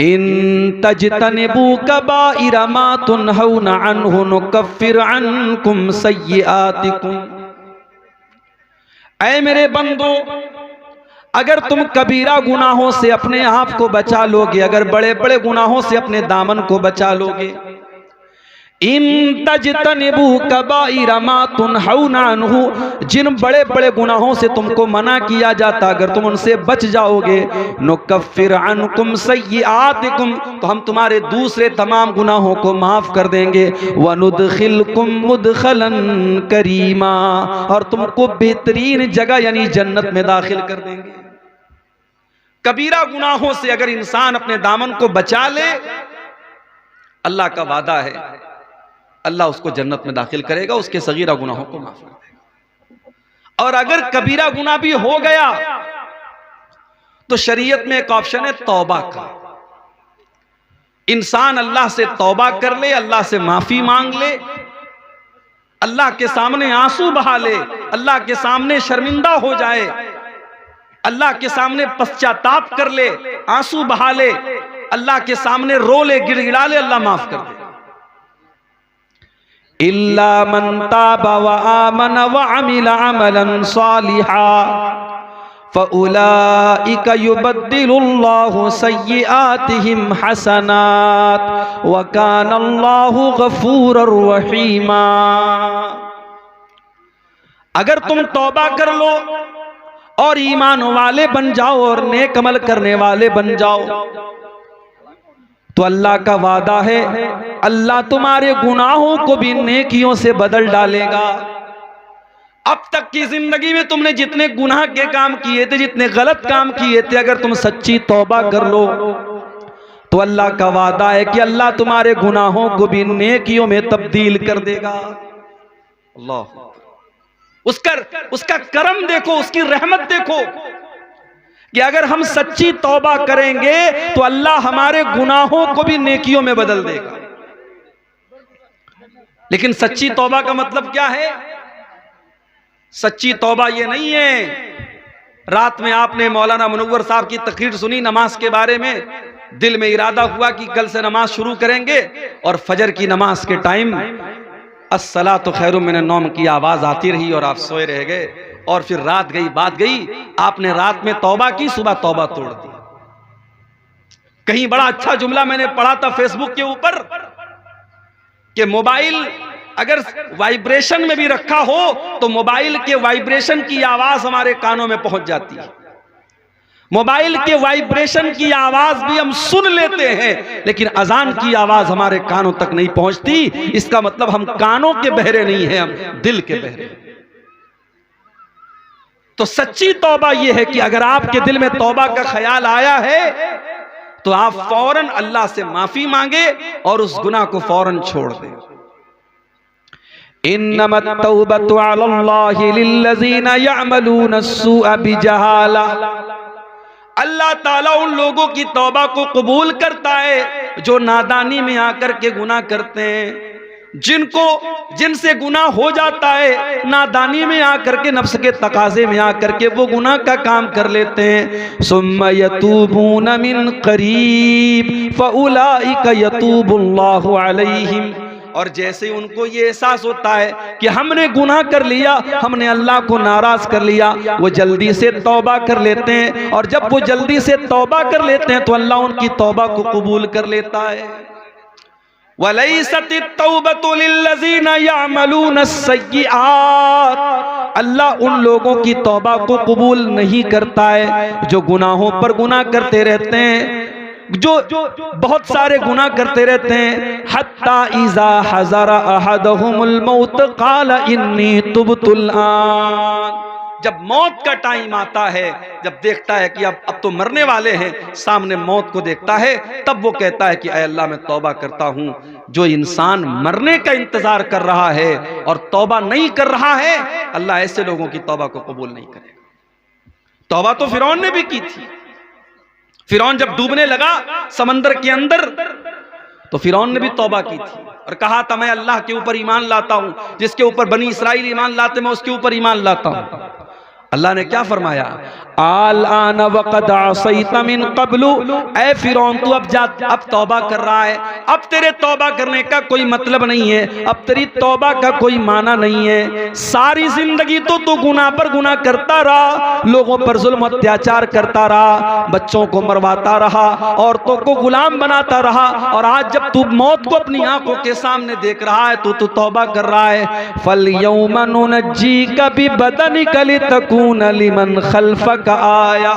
इन तजतनिबू कबाइरा मा तुनहौना अन्हु नुकफ्फिर अन्कुम सय्यिआतिकुम। ऐ मेरे बंदो, अगर तुम कबीरा गुनाहों से अपने आप को बचा लोगे, अगर बड़े बड़े गुनाहों से अपने दामन को बचा लोगे, इन तजतनिबू कबाइरा मा तुनहौना अन्हु, जिन बड़े बड़े गुनाहों से तुमको मना किया जाता, अगर तुम उनसे बच जाओगे, नुकफ्फिर अन्कुम सय्यिआतिकुम, तो हम तुम्हारे दूसरे तमाम गुनाहों को माफ कर देंगे। वनुदखिलकुम मुदखलन करीमा, और तुमको बेहतरीन जगह यानी जन्नत में दाखिल कर देंगे। कबीरा गुनाहों से अगर इंसान अपने दामन को बचा ले, अल्लाह का वादा है अल्लाह उसको जन्नत में दाखिल करेगा, उसके सगीरा गुनाहों को माफ कर देगा। और अगर कबीरा गुनाह भी हो गया तो शरीयत में एक ऑप्शन है तौबा का। इंसान अल्लाह से तौबा कर ले, अल्लाह से माफी मांग ले, अल्लाह के सामने आंसू बहा ले, अल्लाह के सामने शर्मिंदा हो जाए, अल्लाह के सामने पश्चाताप कर ले, आंसू बहा ले, अल्लाह के सामने रो ले, गिड़गिड़ा ले, अल्लाह माफ कर दे। इल्ला मन ताबा व आमन व अमिला अमलन सालिहा फउलाइका युबद्दिलुल्लाहु सय्यिआतिहिम हसनात व कानल्लाहु गफूरर रहीमा। अगर तुम तौबा कर लो और ईमान वाले बन जाओ और नेक अमल करने वाले बन जाओ, तो अल्लाह का वादा है अल्लाह तुम्हारे गुनाहों को भी नेकियों से बदल डालेगा। अब तक की जिंदगी में तुमने जितने गुनाह के काम किए थे, जितने गलत काम किए थे, अगर तुम सच्ची तौबा कर लो तो अल्लाह का वादा है कि अल्लाह तुम्हारे गुनाहों को भी नेकियों में तब्दील कर देगा। अल्लाह, उसका करम देखो, उसकी रहमत देखो कि अगर हम सच्ची तौबा करेंगे तो अल्लाह हमारे गुनाहों को भी नेकियों में बदल देगा। लेकिन सच्ची तौबा का मतलब क्या है? सच्ची तौबा ये नहीं है रात में आपने मौलाना मुनव्वर साहब की तकरीर सुनी नमाज के बारे में, दिल में इरादा हुआ कि कल से नमाज शुरू करेंगे, और फजर की नमाज के टाइम अस्सलातु खैरुम मिनन नौम की आवाज आती रही और आप सोए रह गए, और फिर रात गई, बात गई, आपने रात में तौबा की, सुबह तौबा तोड़ दी। कहीं बड़ा अच्छा जुमला मैंने पढ़ा था फेसबुक के ऊपर कि मोबाइल अगर वाइब्रेशन में भी रखा हो तो मोबाइल के वाइब्रेशन की आवाज हमारे कानों में पहुंच जाती है। मोबाइल के वाइब्रेशन की आवाज भी हम सुन लेते हैं, लेकिन अजान की आवाज हमारे कानों तक नहीं पहुंचती। इसका मतलब हम कानों के बहरे नहीं हैं, हम दिल के बहरे। तो सच्ची तौबा यह है कि अगर आपके दिल में तौबा का ख्याल आया है तो आप फौरन अल्लाह से माफी मांगे और उस गुनाह को फौरन छोड़ दें। इन्नमत तौबतु अलल्लाहि लिल्लज़ीना यअमलूना अस्सूअ बिजहाला। अल्लाह ताला उन लोगों की तौबा को कबूल करता है जो नादानी में आकर के गुनाह करते हैं, जिनसे गुनाह हो जाता है नादानी में आकर के, नफ्स के तकाजे में आकर के वो गुनाह का काम कर लेते हैं। सुम्मा यतूबून मिन करीब फउलाइका यतूबुल्लाहु अलैहिम। और जैसे उनको ये एहसास होता है कि हमने गुनाह कर लिया, हमने अल्लाह को नाराज कर लिया, वो जल्दी से तौबा कर लेते हैं, और जब वो जल्दी से तौबा कर लेते हैं तो अल्लाह उनकी तौबा को कबूल कर लेता है। वलैसतित तौबतु लिल्लज़ीना यअमलूना अस्सय्यिआत। अल्लाह उन लोगों की तौबा को कबूल नहीं करता है जो गुनाहों पर गुनाह करते रहते हैं, जो बहुत सारे गुनाह करते रहते हैं। हत्ता इज़ा हज़रा अहदहुमुल मौत क़ाल इन्नी तुब्तुल आन। जब मौत का टाइम आता है, जब देखता है कि अब तो मरने वाले हैं, सामने मौत को देखता है, तब वो कहता है कि ऐ अल्लाह मैं तौबा करता हूँ। जो इंसान मरने का इंतजार कर रहा है और तौबा नहीं कर रहा है, अल्लाह ऐसे लोगों की तौबा को कबूल नहीं करेगा। तौबा तो फिरौन ने भी की थी। फिरौन जब डूबने लगा समंदर के अंदर तो फिरौन ने भी तौबा की थी और कहा था मैं अल्लाह के ऊपर ईमान लाता हूं, जिसके ऊपर बनी इसराइल ईमान लाते मैं उसके ऊपर ईमान लाता हूं। अल्लाह ने क्या फरमाया, आल आना वक़द असैत मिन क़ब्लु, ऐ फिरौन तू अब तौबा कर रहा है, अब तेरे तौबा करने का कोई मतलब नहीं है, अब तेरी तौबा का कोई माना नहीं है। सारी जिंदगी तो तू गुनाह पर गुनाह करता रहा, लोगों पर जुल्म अत्याचार करता रहा, बच्चों को मरवाता रहा, औरतों को गुलाम बनाता रहा, और आज जब तू मौत को अपनी आंखों के सामने देख रहा है तो तू तौबा कर रहा है। फल यौमा नुनज्जीका बिबदनिका लितकून लिमन खल्फक आया,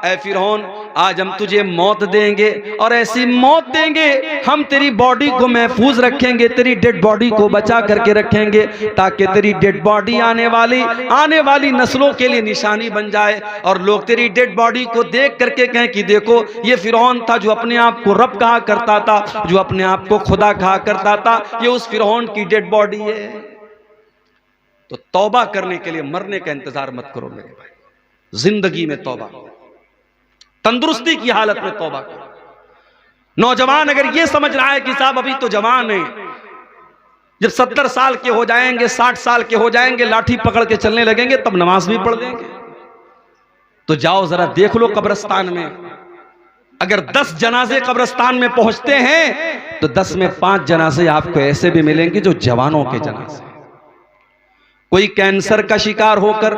ऐ फिरौन आज हम तुझे मौत देंगे, और ऐसी मौत देंगे हम तेरी बॉडी को महफूज रखेंगे, तेरी डेड बॉडी को बचा करके रखेंगे, ताकि तेरी डेड बॉडी आने वाली नस्लों के लिए निशानी बन जाए, और लोग तेरी डेड बॉडी को देख करके कहें कि देखो ये फिरौन था जो अपने आप को रब कहा करता था, जो अपने आप को खुदा कहा करता था, ये उस फिरौन की डेड बॉडी है। तो तौबा करने के लिए मरने का इंतजार मत करो मेरे भाई, जिंदगी में तौबा, तंदुरुस्ती की हालत में तौबा करो। नौजवान अगर ये समझ रहा है कि साहब अभी तो जवान है, जब 70 साल के हो जाएंगे, 60 साल के हो जाएंगे, लाठी पकड़ के चलने लगेंगे, तब नमाज भी पढ़ देंगे, तो जाओ जरा देख लो कब्रिस्तान में, अगर 10 जनाजे कब्रिस्तान में पहुंचते हैं तो 10 में 5 जनाजे आपको ऐसे भी मिलेंगे जो जवानों के जनाजे, कोई कैंसर का शिकार होकर,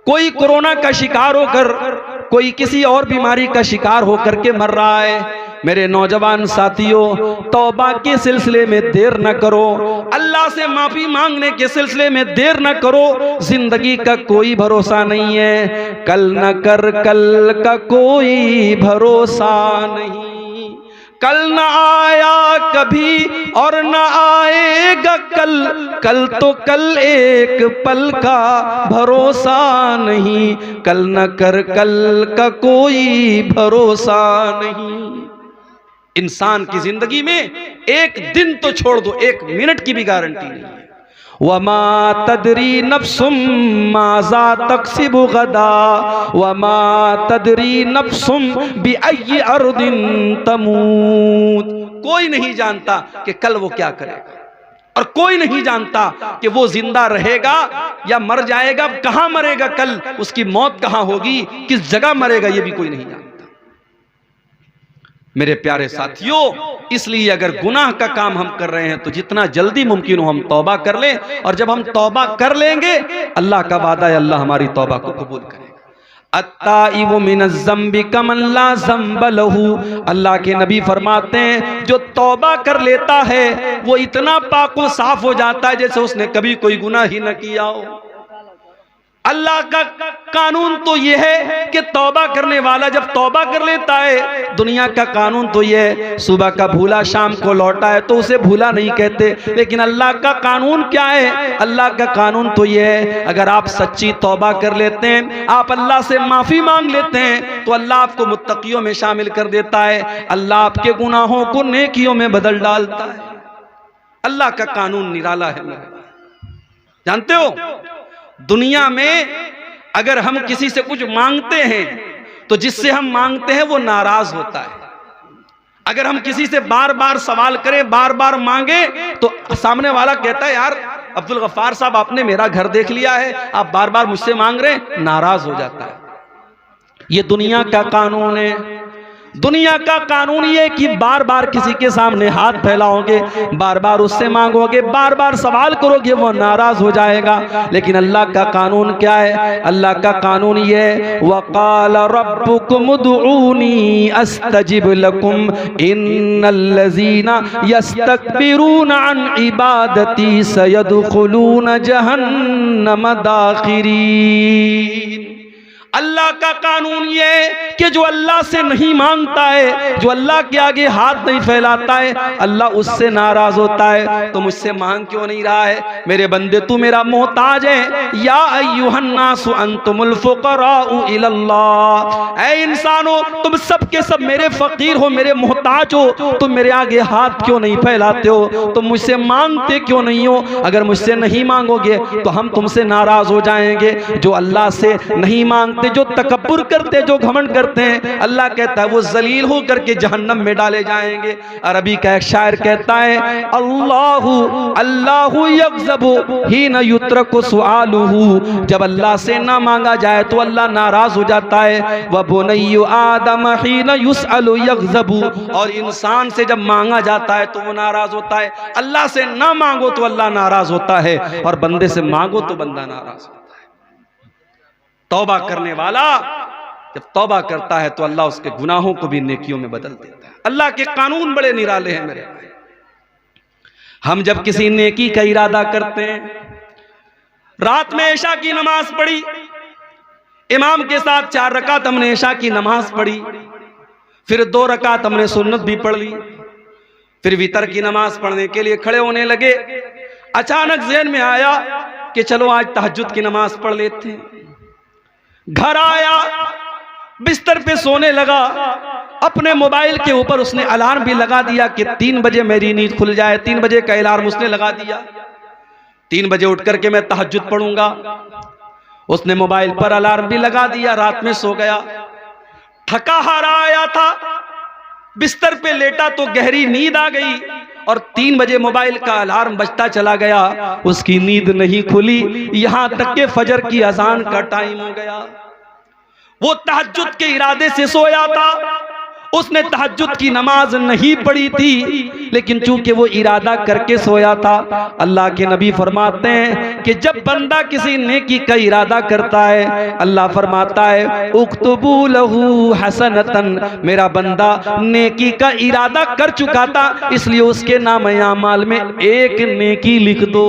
कोई कोरोना का शिकार होकर, कोई किसी और बीमारी का शिकार होकर के मर रहा है। मेरे नौजवान साथियों, तौबा के सिलसिले में देर न करो, अल्लाह से माफी मांगने के सिलसिले में देर न करो। जिंदगी का कोई भरोसा नहीं है, कल न कर कल का कोई भरोसा नहीं, कल न आया कभी और न आएगा कल तो कल एक पल का भरोसा नहीं, कल न कर कल का कोई भरोसा नहीं। इंसान की जिंदगी में एक दिन तो छोड़ दो, 1 मिनट की भी गारंटी नहीं है। वमा तदरी नफ्सुम माज़ा तक्सिबु गदा, वमा तदरी नफ्सुम बिअय्यि अर्दिन तमूत। कोई नहीं जानता कि कल वो क्या करेगा, और कोई नहीं जानता कि वो जिंदा रहेगा या मर जाएगा, कहां मरेगा, कल उसकी मौत कहां होगी, किस जगह मरेगा, ये भी कोई नहीं जानता। मेरे प्यारे साथियों, इसलिए अगर गुनाह का काम हम कर रहे हैं तो जितना जल्दी मुमकिन हो हम तौबा कर लें, और जब हम तौबा कर लेंगे अल्लाह का वादा है अल्लाह हमारी तौबा को कबूल करेगा। अत्ताइबु मिनज़्ज़म्बि कमन ला ज़म्ब लहू, अल्लाह के नबी फरमाते हैं जो तौबा कर लेता है वो इतना पाक व साफ हो जाता है जैसे उसने कभी कोई गुनाह ही न किया हो। अल्लाह का कानून तो यह है कि तौबा करने वाला जब तौबा कर लेता है, दुनिया का कानून तो यह है सुबह का भूला शाम को लौटा है तो उसे भूला नहीं कहते, लेकिन अल्लाह का कानून क्या है, अल्लाह का कानून तो यह है अगर आप सच्ची तौबा कर लेते हैं, आप अल्लाह से माफी मांग लेते हैं तो अल्लाह आपको मुत्तकियों में शामिल कर देता है, अल्लाह आपके गुनाहों को नेकियों में बदल डालता है। अल्लाह का कानून निराला है। जानते हो दुनिया में अगर हम किसी से कुछ मांगते हैं तो जिससे हम मांगते हैं वो नाराज होता है। अगर हम किसी से बार बार सवाल करें, बार बार मांगे, तो सामने वाला कहता है यार अब्दुल गफ्फार साहब आपने मेरा घर देख लिया है, आप बार बार मुझसे मांग रहे हैं, नाराज हो जाता है। ये दुनिया का कानून है। दुनिया का कानून ये कि बार बार किसी के सामने हाथ फैलाओगे, बार बार उससे मांगोगे, बार बार सवाल करोगे, वो नाराज हो जाएगा। लेकिन अल्लाह का कानून क्या है? अल्लाह का कानून ये है वक़ाल रब्बुकुम उदऊनी अस्तजिब लकुम इन्नल्लज़ीना यस्तकबिरून अन इबादती सयदखुलून जहन्नम दाखिरीन। अल्लाह का कानून ये है कि जो अल्लाह से नहीं मांगता है, जो अल्लाह के आगे हाथ नहीं फैलाता है, अल्लाह उससे नाराज होता है। तो मुझसे मांग क्यों नहीं रहा है? मेरे बंदे तू मेरा मोहताज है। या अय्युहन्नासु अंतुमुल फुक़राउ इलल्लाह, ऐ इंसानों तुम सब के सब मेरे फकीर हो, मेरे मोहताज हो, तुम मेरे आगे हाथ क्यों नहीं फैलाते हो? तुम मुझसे मांगते क्यों नहीं हो? अगर मुझसे नहीं मांगोगे तो हम तुमसे नाराज हो जाएंगे। जो अल्लाह से नहीं मांगता मानते, जो तकब्बुर करते, जो घमंड करते हैं, अल्लाह कहता है वो जलील हो करके जहन्नम में डाले जाएंगे। अरबी का एक शायर कहता है, अल्लाहु अल्लाहु यग़ज़बु हीना युत्रकु सुआलुहु, जब अल्लाह से ना मांगा जाए तो अल्लाह नाराज हो जाता है। व बुनय्यु आदम हीना युसअलु यग़ज़बु, और इंसान से जब मांगा जाता है तो वो नाराज होता है। अल्लाह से ना मांगो तो अल्लाह नाराज होता है, और बंदे से मांगो तो बंदा नाराज होता है। तौबा करने वाला जब तौबा करता है तो अल्लाह उसके गुनाहों को भी नेकियों में बदल देता है। अल्लाह के कानून बड़े निराले हैं मेरे भाई। हम जब किसी नेकी का इरादा करते हैं, रात में इशा की नमाज पढ़ी, इमाम के साथ 4 रकात हमने इशा की नमाज पढ़ी, फिर 2 रकात हमने सुन्नत भी पढ़ ली, फिर वितर की नमाज पढ़ने के लिए खड़े होने लगे। अचानक ज़हन में आया कि चलो आज तहज्जुद की नमाज पढ़ लेते हैं। घर आया, बिस्तर पे सोने लगा, अपने मोबाइल के ऊपर उसने अलार्म भी लगा दिया कि 3 बजे मेरी नींद खुल जाए। 3 बजे का अलार्म उसने लगा दिया, 3 बजे उठ करके मैं तहज्जुद पढ़ूंगा। उसने मोबाइल पर अलार्म भी लगा दिया, रात में सो गया। थका हारा आया था, बिस्तर पे लेटा तो गहरी नींद आ गई, और 3 बजे मोबाइल का अलार्म बजता चला गया। उसकी नींद नहीं खुली, यहां तक के फजर की अजान का टाइम हो गया। वो तहज्जुद के इरादे से सोया था, उसने तहज्जुद की नमाज नहीं पढ़ी थी, लेकिन चूंकि वो इरादा करके सोया था। अल्लाह के नबी फरमाते हैं कि जब बंदा किसी नेकी का इरादा करता है, अल्लाह फरमाता है उक्तुबू लहू हसनतन, मेरा बंदा नेकी का इरादा कर चुका था, इसलिए उसके नाम-ए-आमाल में एक नेकी लिख दो।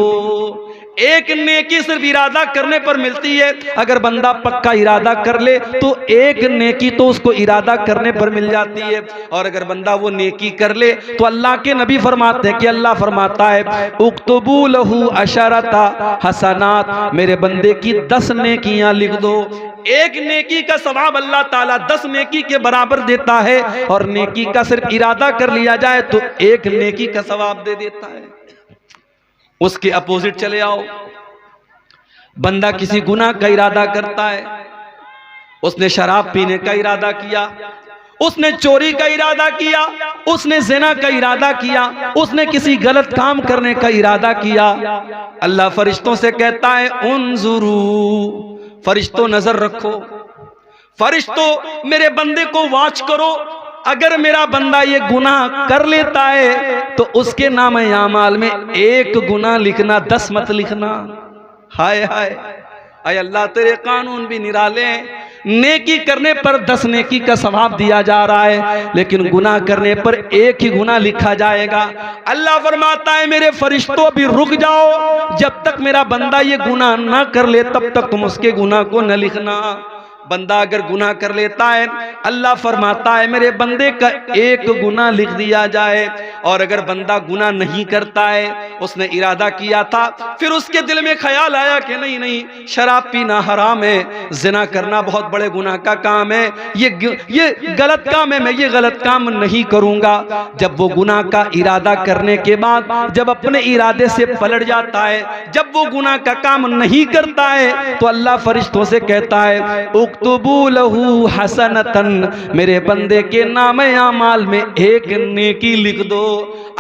एक नेकी सिर्फ इरादा करने पर मिलती है। अगर बंदा पक्का इरादा कर ले तो एक नेकी तो उसको इरादा करने पर मिल जाती है, और अगर बंदा वो नेकी कर ले तो अल्लाह के नबी फरमाते हैं कि अल्लाह फरमाता है उक्तुबू लहू अशरता हसनात, मेरे बंदे की 10 नेकियां लिख दो। एक नेकी का सवाब अल्लाह ताला 10 नेकी के बराबर देता है, और नेकी का सिर्फ इरादा कर लिया जाए तो एक नेकी का सवाब दे देता है। उसके अपोजिट चले आओ, बंदा किसी गुनाह का इरादा करता है, उसने शराब पीने का इरादा किया, उसने चोरी का इरादा किया, उसने ज़िना का इरादा किया, उसने किसी गलत काम करने का इरादा किया। अल्लाह फरिश्तों से कहता है उन्जुरू, फरिश्तों नजर रखो, फरिश्तों मेरे बंदे को वॉच करो। अगर मेरा बंदा ये गुनाह कर लेता है तो उसके नाम-ए-आमाल में एक गुनाह लिखना, 10 मत लिखना। हाय हाय, अय अल्लाह तेरे कानून भी निराले हैं। नेकी करने पर 10 नेकी का सवाब दिया जा रहा है, लेकिन गुनाह करने पर एक ही गुनाह लिखा जाएगा। अल्लाह फरमाता है मेरे फरिश्तों भी रुक जाओ, जब तक मेरा बंदा ये गुनाह ना कर ले तब तक तुम उसके गुनाह को न लिखना। बंदा अगर गुनाह कर लेता है, अल्लाह फरमाता है मेरे बंदे का एक गुनाह लिख दिया जाए। और अगर बंदा गुनाह नहीं करता है, उसने इरादा किया था, फिर उसके दिल में ख्याल आया कि नहीं नहीं शराब पीना हराम है, जिना करना बहुत बड़े गुनाह का काम है, ये गलत काम है, मैं ये गलत काम नहीं करूंगा। जब वो गुनाह का इरादा करने के बाद जब अपने इरादे से पलट जाता है, जब वो गुनाह का काम नहीं करता है, तो अल्लाह फरिश्तों से कहता है उक्तुबू लहू हसनतन, मेरे बंदे के नाम-ए-आमाल में एक नेकी लिख दो।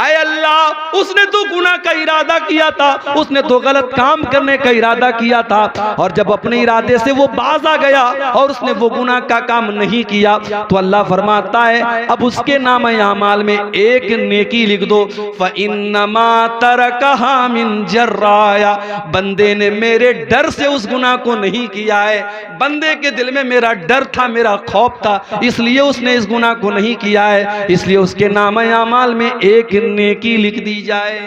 आय अल्लाह, उसने तो गुनाह का इरादा किया था, उसने तो गलत काम करने का इरादा किया था, और जब अपने इरादे से वो बाज आ गया और उसने वो गुनाह का काम नहीं किया, तो अल्लाह फरमाता है अब उसके नाम-ए-आमाल में एक नेकी लिख दो। फ़इन्नमा तरकहा मिन जर्राया, बंदे ने मेरे डर से उस गुनाह को नहीं किया है, बंदे के दिल में मेरा डर था, मेरा खौफ था, इसलिए उसने इस गुनाह को नहीं किया है, इसलिए उसके नाम-ए-आमाल में एक नेकी लिख दी जाए।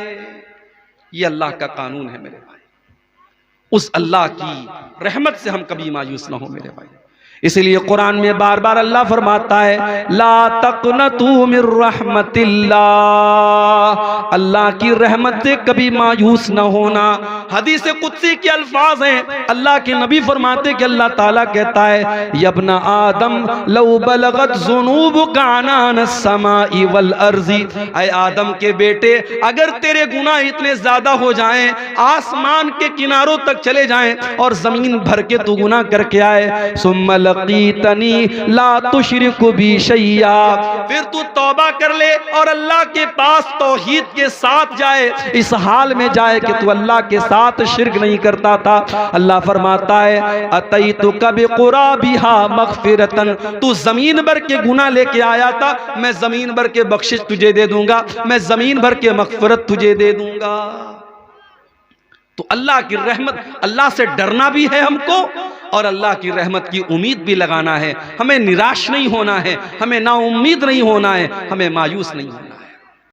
ये अल्लाह का कानून है मेरे भाई। उस अल्लाह की रहमत से हम कभी मायूस ना हो मेरे भाई। इसलिए कुरान में बार बार अल्लाह फरमाता है ला तक़नतू मिर रहमतिल्लाह, अल्लाह की रहमत से कभी मायूस न होना। हदीस कुदसी के अल्फाज हैं, अल्लाह के नबी फरमाते कि अल्लाह ताला कहता है यब्ना आदम लौ बलगत ज़ुनूबुका अनान समाई वल अर्ज़ी, ऐ आदम के बेटे अगर तेरे गुनाह इतने ज्यादा हो जाएं, आसमान के किनारों तक चले जाएं और जमीन भर के तू गुनाह करके आए, सुम्मा लक़ीतनी ला तुशरिकु बी शैया, फिर तू तौबा कर ले और अल्लाह के पास तौहीद के साथ जाए, इस हाल में जाए कि तू अल्लाह के साथ शिर्क नहीं करता था। अल्लाह फरमाता है अतैतुका बिक़ुराबिहा मग़फ़िरतन, तू जमीन भर के गुनाह लेके आया था, मैं जमीन भर के बख्शिश तुझे दे दूंगा, मैं जमीन भर के मग़फ़िरत तुझे दे दूंगा। तो अल्लाह की रहमत, अल्लाह से डरना भी है हमको और अल्लाह की रहमत की उम्मीद भी लगाना है। हमें निराश नहीं होना है, हमें नाउम्मीद नहीं होना है, हमें मायूस नहीं होना है।